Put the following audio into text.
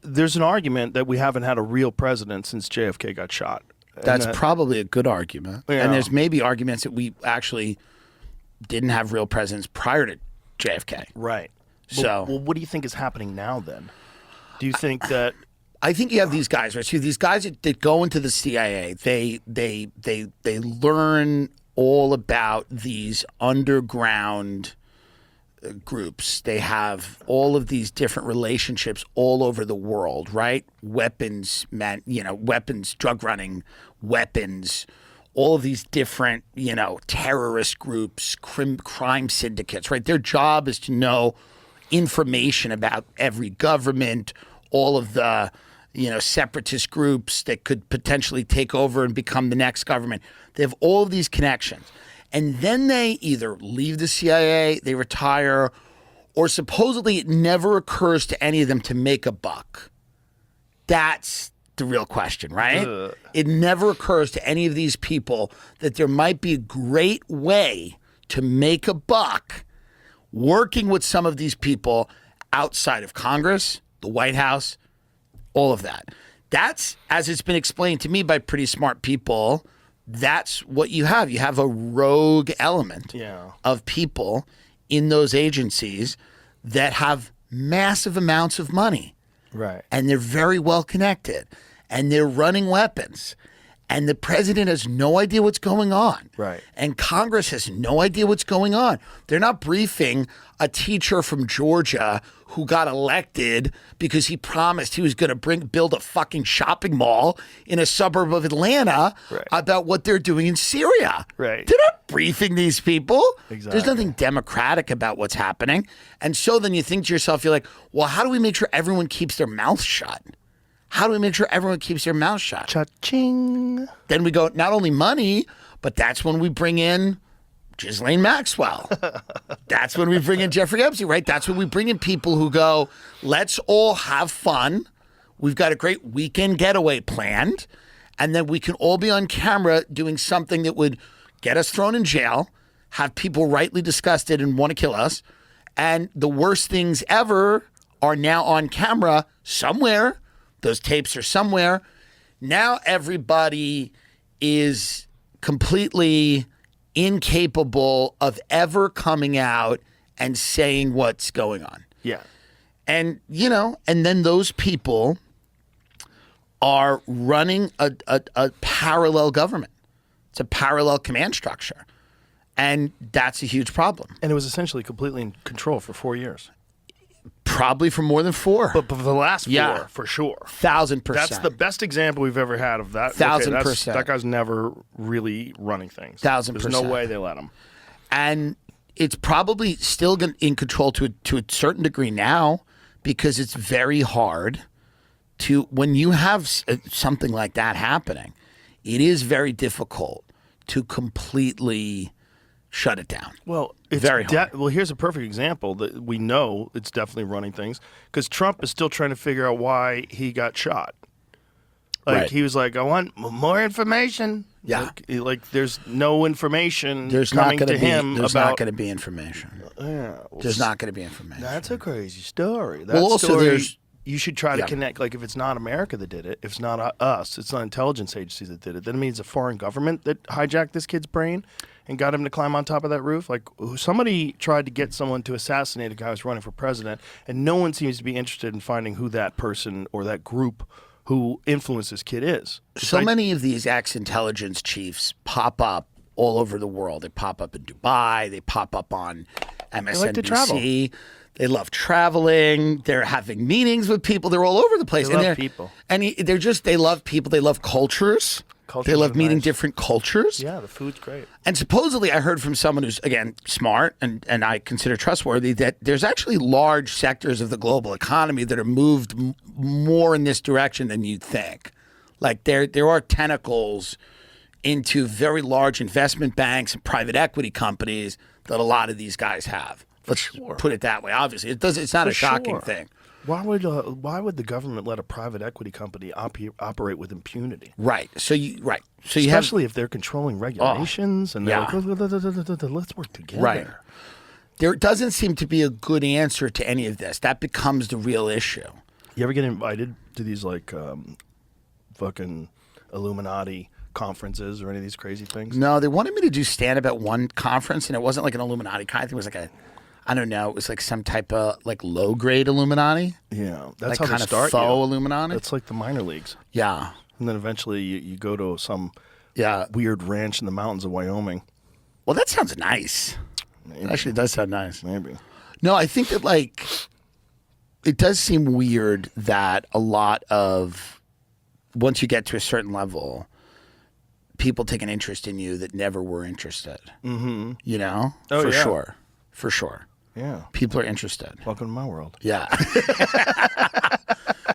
there's an argument that we haven't had a real president since JFK got shot. That's probably a good argument. Yeah. And there's maybe arguments that we actually didn't have real presidents prior to JFK. Right. So, well, what do you think is happening now then? Do you think that... I think you have these guys, right? So these guys that go into the CIA, they learn all about these underground groups. They have all of these different relationships all over the world, right? Weapons, weapons, drug running, weapons, all of these different, terrorist groups, crime syndicates, right? Their job is to know information about every government, all of the, separatist groups that could potentially take over and become the next government. They have all of these connections. And then they either leave the CIA, they retire, or supposedly it never occurs to any of them to make a buck. That's the real question, right? It never occurs to any of these people that there might be a great way to make a buck working with some of these people outside of Congress, the White House, all of that. That's, as it's been explained to me by pretty smart people, that's what you have. You have a rogue element of people in those agencies that have massive amounts of money. Right. And they're very well connected. And they're running weapons. And the president has no idea what's going on. Right. And Congress has no idea what's going on. They're not briefing a teacher from Georgia who got elected because he promised he was going to build a fucking shopping mall in a suburb of Atlanta about what they're doing in Syria. Right. They're not briefing these people. Exactly. There's nothing democratic about what's happening. And so then you think to yourself, you're like, well, how do we make sure everyone keeps their mouth shut? How do we make sure everyone keeps their mouth shut? Cha-ching. Then we go, not only money, but that's when we bring in Ghislaine Maxwell. That's when we bring in Jeffrey Epstein, right? That's when we bring in people who go, let's all have fun. We've got a great weekend getaway planned. And then we can all be on camera doing something that would get us thrown in jail, have people rightly disgusted and want to kill us. And the worst things ever are now on camera somewhere. Those tapes are somewhere. Now everybody is completely incapable of ever coming out and saying what's going on. Yeah. And, and then those people are running a parallel government. It's a parallel command structure. And that's a huge problem. And it was essentially completely in control for 4 years. Probably for more than 4. But for the last 4, for sure. 1,000%. That's the best example we've ever had of that. 1,000%. That guy's never really running things. 1,000%. There's no way they let him. And it's probably still in control to a certain degree now, because it's very hard to, when you have something like that happening, it is very difficult to completely shut it down. Well, it's very hard. Well, here's a perfect example that we know it's definitely running things, because Trump is still trying to figure out why he got shot. Like, he was like, I want more information. Yeah. Like there's no information There's coming not to him There's about... not going to be information. Yeah. Well, there's not going to be information. That's a crazy story. That Well, also story, there's... You should try to connect, like if it's not America that did it, if it's not us, it's not intelligence agencies that did it, then it means a foreign government that hijacked this kid's brain and got him to climb on top of that roof. Like somebody tried to get someone to assassinate a guy who's running for president, and no one seems to be interested in finding who that person or that group who influenced this kid is. So many of these ex-intelligence chiefs pop up all over the world. They pop up in Dubai. They pop up on MSNBC. They like to travel. They love traveling. They're having meetings with people. They're all over the place. They love people. And they love people. They love cultures. They love meeting different cultures. Yeah, the food's great. And supposedly I heard from someone who's, again, smart and I consider trustworthy, that there's actually large sectors of the global economy that are moved more in this direction than you'd think. Like there are tentacles into very large investment banks and private equity companies that a lot of these guys have. Let's put it that way. Obviously, it's not a shocking thing. Why would the government let a private equity company operate with impunity? Right. Especially if they're controlling regulations and they're like, let's work together. Right. There doesn't seem to be a good answer to any of this. That becomes the real issue. You ever get invited to these like fucking Illuminati conferences or any of these crazy things? No, they wanted me to do stand up at one conference, and it wasn't like an Illuminati kind of thing. It was like I don't know, it was like some type of like low grade Illuminati. Yeah, that's Like how kind they of start. faux you. Illuminati. That's like the minor leagues, Yeah. and then eventually you go to some Yeah. weird ranch in the mountains of Wyoming. Well, that sounds nice. Maybe. It actually does sound nice. Maybe. No, I think that like it does seem weird that a lot of once you get to a certain level, people take an interest in you that never were interested. Mm-hmm. You know? Oh, For yeah. sure. For sure. Yeah. People are interested. Welcome to my world. Yeah.